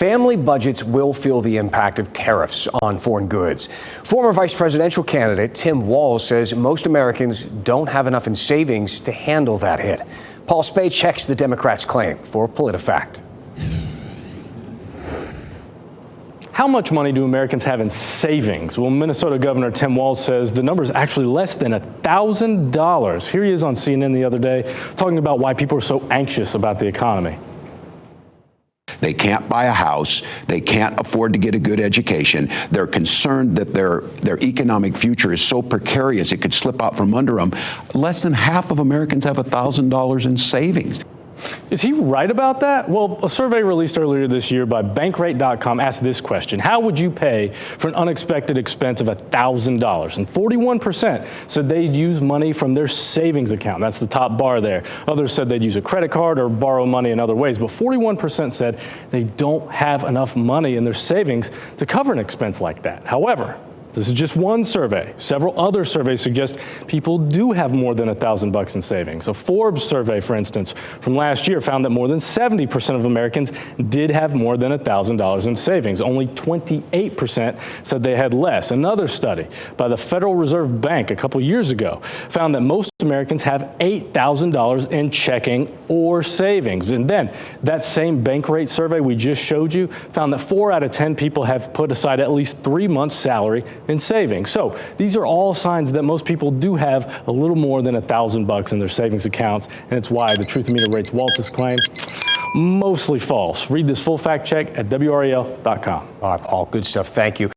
family budgets will feel the impact of tariffs on foreign goods. Former vice presidential candidate Tim Walz says most Americans don't have enough in savings to handle that hit. Paul Spade checks the Democrats' claim for PolitiFact. How much money do Americans have in savings? Well, Minnesota Governor Tim Walz says the number is actually less than $1,000. Here he is on CNN the other day talking about why people are so anxious about the economy. They can't buy a house. They can't afford to get a good education. They're concerned that their economic future is so precarious it could slip out from under them. Less than half of Americans have $1,000 in savings. Is he right about that? Well, a survey released earlier this year by Bankrate.com asked this question: how would you pay for an unexpected expense of $1,000? And 41% said they'd use money from their savings account. That's the top bar there. Others said they'd use a credit card or borrow money in other ways. But 41% said they don't have enough money in their savings to cover an expense like that. However, this is just one survey. Several other surveys suggest people do have more than $1,000 in savings. A Forbes survey, for instance, from last year found that more than 70% of Americans did have more than $1,000 in savings. Only 28% said they had less. Another study by the Federal Reserve Bank a couple years ago found that most Americans have $8,000 in checking or savings. And then that same Bankrate survey we just showed you found that 4 out of 10 people have put aside at least 3 months' salary in savings. So these are all signs that most people do have a little more than $1,000 in their savings accounts, and it's why the Truth Meter rates Walz's claim mostly false. Read this full fact check at WREL.com. All right, Paul, good stuff. Thank you.